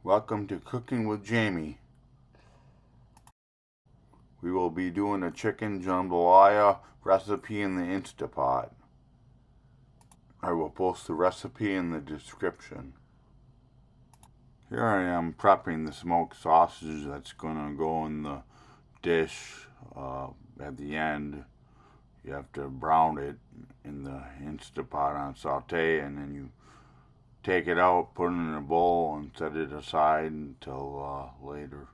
Welcome to Cooking with Jamie. We will be doing a chicken jambalaya recipe in the Instapot. I will post the recipe in the description. Here I am prepping the smoked sausage that's going to go in the dish at the end. You have to brown it in the Instapot on saute, and then you take it out, put it in a bowl, and set it aside until later.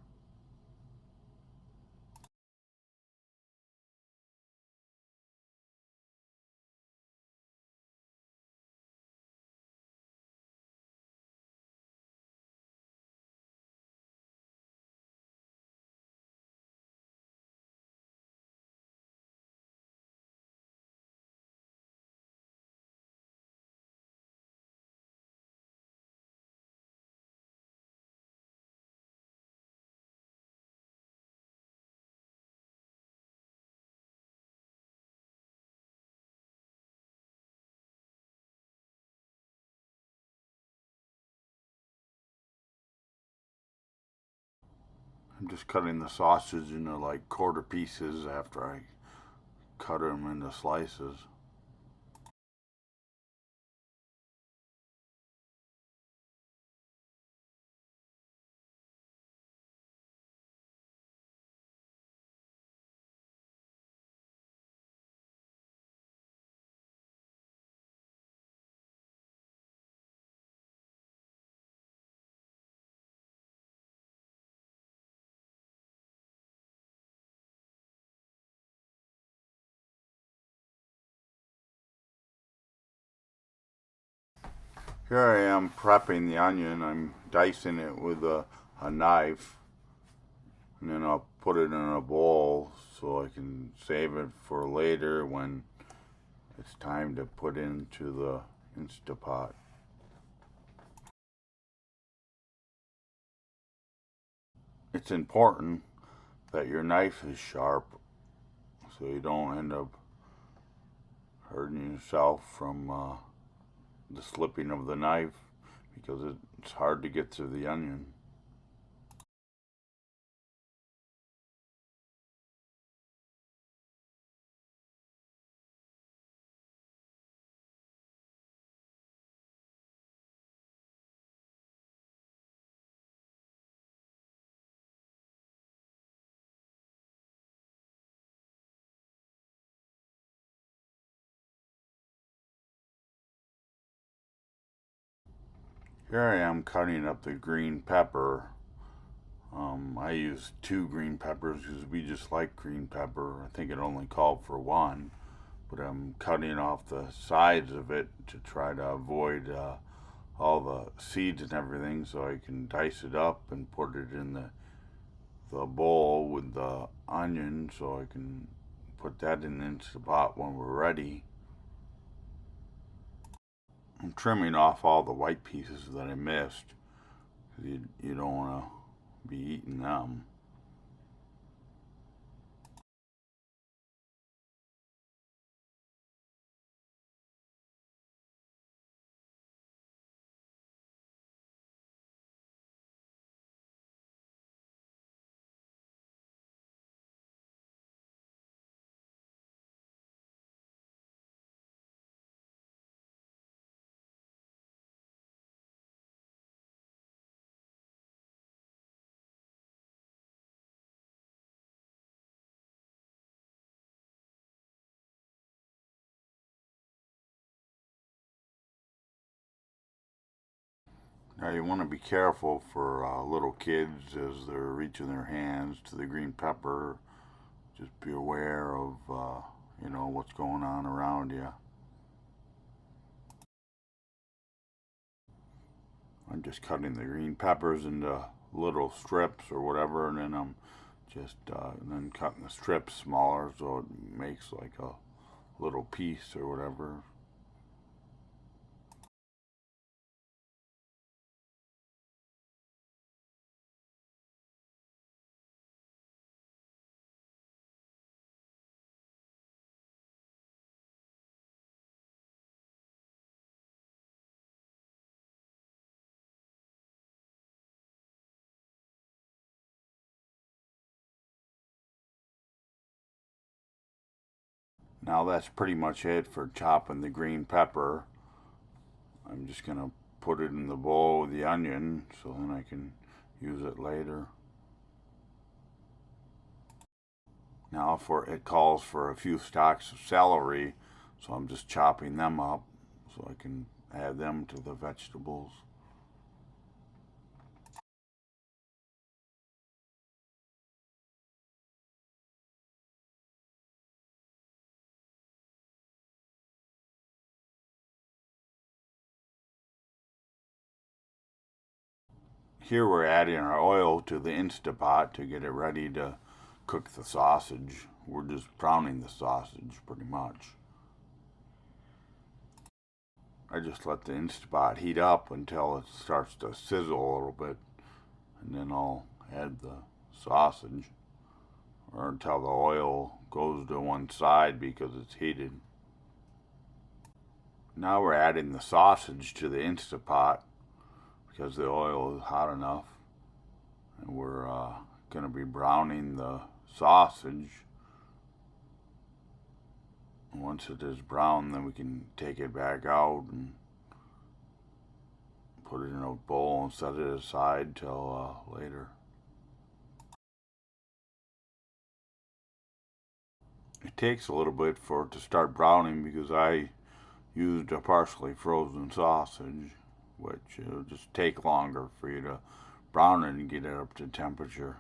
I'm just cutting the sausage into like quarter pieces after I cut them into slices. Here I am prepping the onion. I'm dicing it with a knife, and then I'll put it in a bowl so I can save it for later when it's time to put into the Instapot. It's important that your knife is sharp so you don't end up hurting yourself from the slipping of the knife, because it's hard to get through the onion. Here I am cutting up the green pepper. I used 2 green peppers because we just like green pepper. I think it only called for 1, but I'm cutting off the sides of it to try to avoid all the seeds and everything, so I can dice it up and put it in the bowl with the onion, so I can put that into the pot when we're ready. I'm trimming off all the white pieces that I missed. You don't want to be eating them. Now you want to be careful for little kids as they're reaching their hands to the green pepper. Just be aware of what's going on around you. I'm just cutting the green peppers into little strips or whatever, and then I'm just then cutting the strips smaller so it makes like a little piece or whatever. Now that's pretty much it for chopping the green pepper. I'm just going to put it in the bowl with the onion so then I can use it later. Now it calls for a few stalks of celery, so I'm just chopping them up so I can add them to the vegetables. Here we're adding our oil to the Instapot to get it ready to cook the sausage. We're just browning the sausage pretty much. I just let the Instapot heat up until it starts to sizzle a little bit, and then I'll add the sausage, or until the oil goes to one side because it's heated. Now we're adding the sausage to the Instapot because the oil is hot enough, and we're going to be browning the sausage. Once it is brown, then we can take it back out and put it in a bowl and set it aside till later. It takes a little bit for it to start browning because I used a partially frozen sausage, which it'll just take longer for you to brown it and get it up to temperature.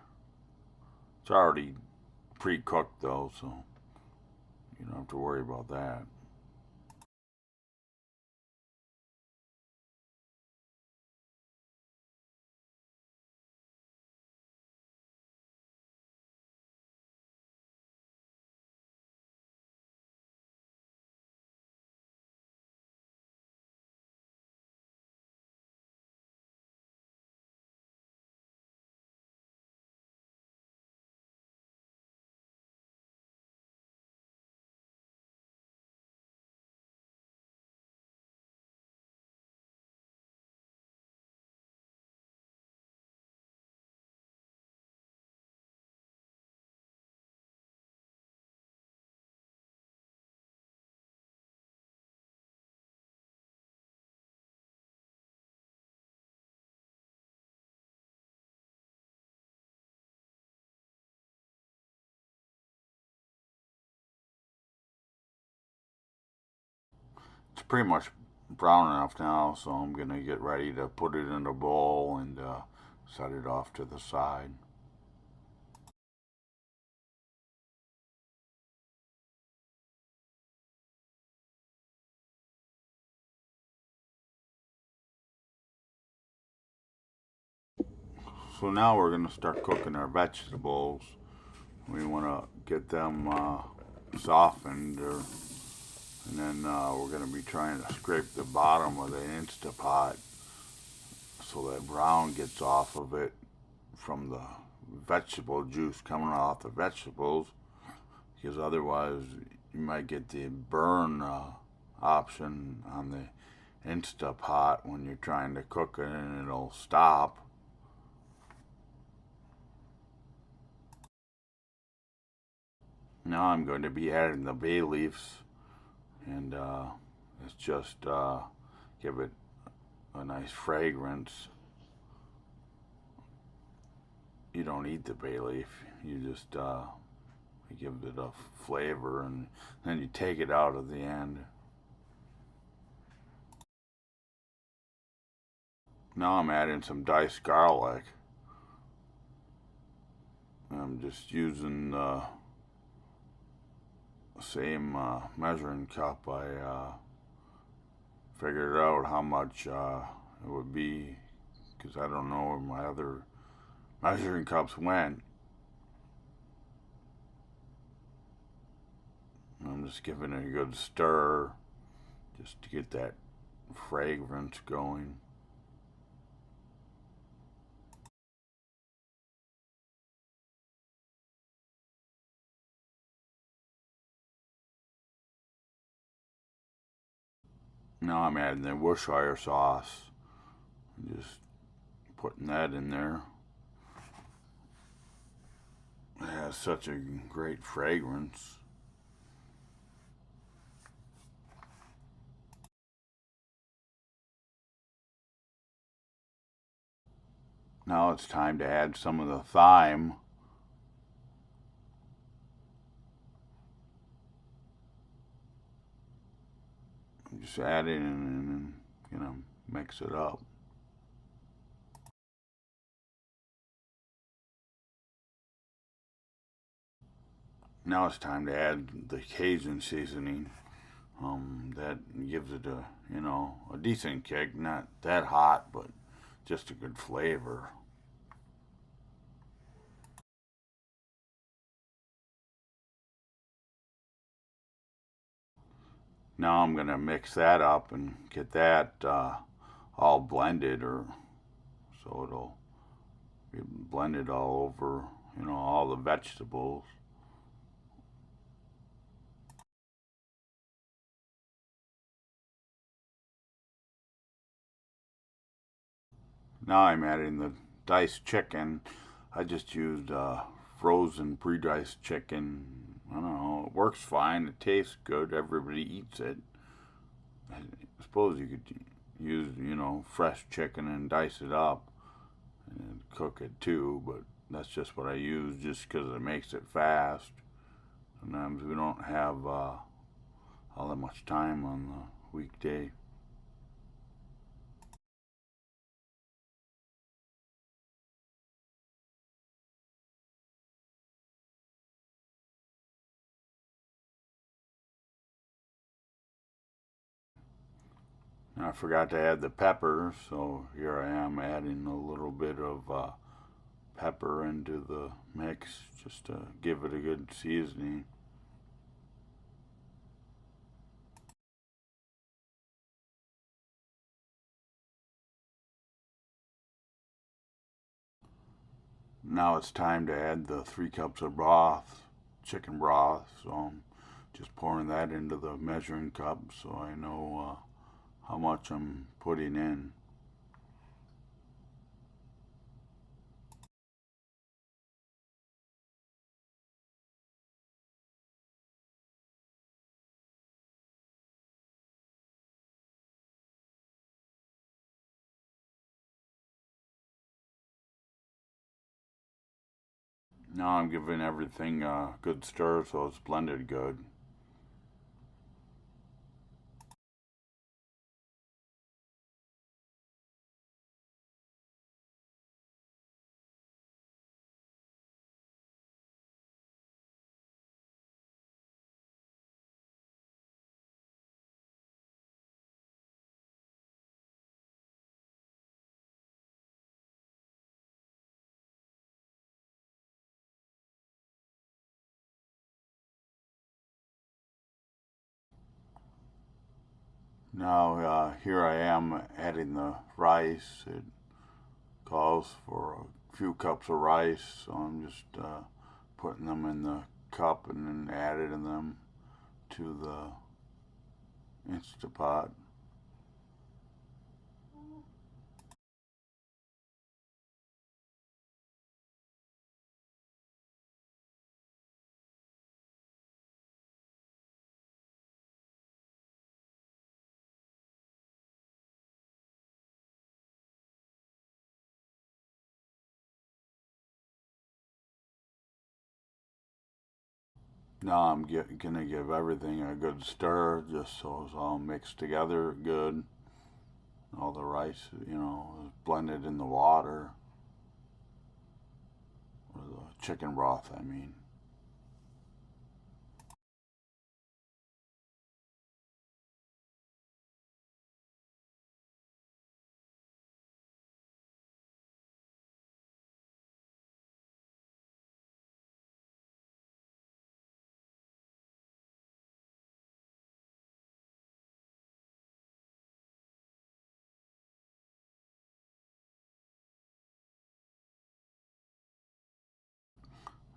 It's already pre-cooked though, so you don't have to worry about that. It's pretty much brown enough now, so I'm gonna get ready to put it in a bowl and set it off to the side. So now we're gonna start cooking our vegetables. We want to get them softened, and then we're gonna be trying to scrape the bottom of the Instapot so that brown gets off of it from the vegetable juice coming off the vegetables, because otherwise you might get the burn option on the Instapot when you're trying to cook it and it'll stop. Now I'm going to be adding the bay leaves, and it's just give it a nice fragrance. You don't eat the bay leaf, you just give it a flavor, and then you take it out at the end. Now I'm adding some diced garlic. I'm just using the same measuring cup. I figured out how much it would be because I don't know where my other measuring cups went. I'm just giving it a good stir just to get that fragrance going. Now I'm adding the Worcestershire sauce. Just putting that in there. It has such a great fragrance. Now it's time to add some of the thyme. Just add it in and, mix it up. Now it's time to add the Cajun seasoning. That gives it a decent kick. Not that hot, but just a good flavor. Now I'm gonna mix that up and get that all blended, or so it'll be blended all over, all the vegetables. Now I'm adding the diced chicken. I just used frozen pre-diced chicken. I don't know, it works fine. It tastes good. Everybody eats it. I suppose you could use, fresh chicken and dice it up and cook it too, but that's just what I use just because it makes it fast. Sometimes we don't have all that much time on the weekday. Now I forgot to add the pepper, so here I am adding a little bit of pepper into the mix just to give it a good seasoning. Now it's time to add the 3 cups of broth, chicken broth. So I'm just pouring that into the measuring cup so I know how much I'm putting in. Now I'm giving everything a good stir so it's blended good. Now here I am adding the rice. It calls for a few cups of rice, so I'm just putting them in the cup and then adding them to the Instapot. Now I'm gonna give everything a good stir just so it's all mixed together good. All the rice, is blended in the water, or the chicken broth, I mean.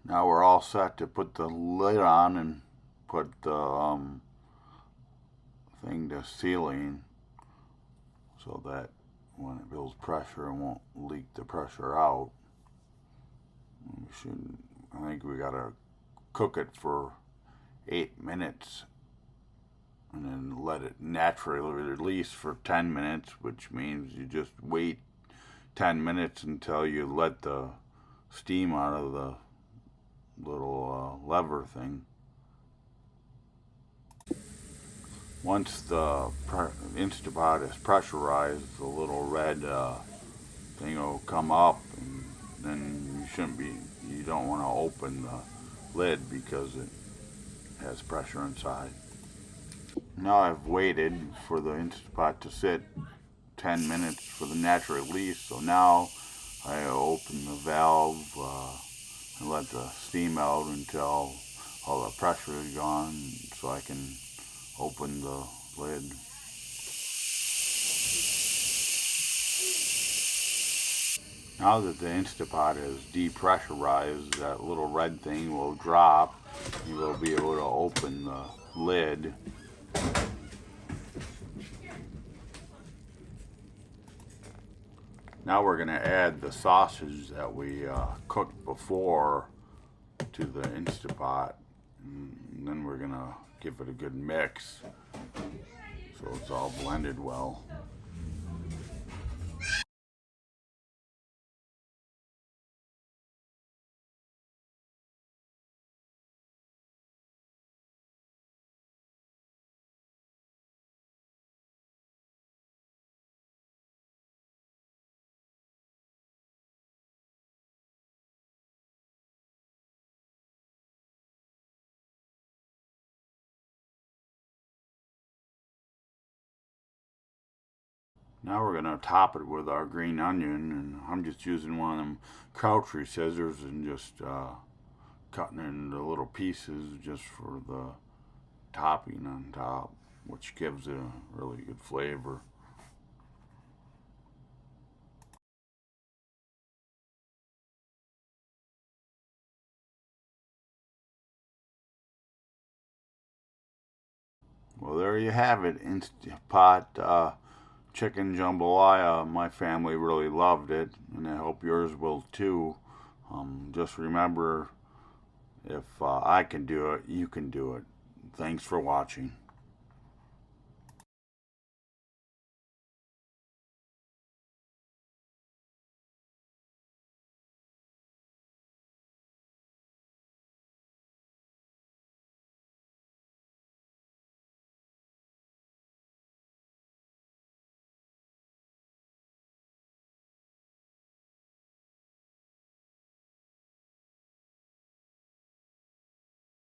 Now we're all set to put the lid on and put the thing to sealing so that when it builds pressure, it won't leak the pressure out. We should, I think we gotta cook it for 8 minutes and then let it naturally release for 10 minutes, which means you just wait 10 minutes until you let the steam out of the little lever thing. Once the Instapot is pressurized, the little red thing will come up, and then you don't want to open the lid because it has pressure inside. Now I've waited for the Instapot to sit 10 minutes for the natural release, so now I open the valve and let the steam out until all the pressure is gone so I can open the lid. Now that the Instapot is depressurized, that little red thing will drop. You will be able to open the lid. Now we're going to add the sausage that we cooked before to the Instapot. And then we're going to give it a good mix so it's all blended well. Now we're going to top it with our green onion, and I'm just using one of them Crouchery scissors and just cutting it into little pieces just for the topping on top, which gives it a really good flavor. Well, there you have it, Instapot chicken jambalaya. My family really loved it, and I hope yours will too. Just remember, if I can do it, you can do it. Thanks for watching.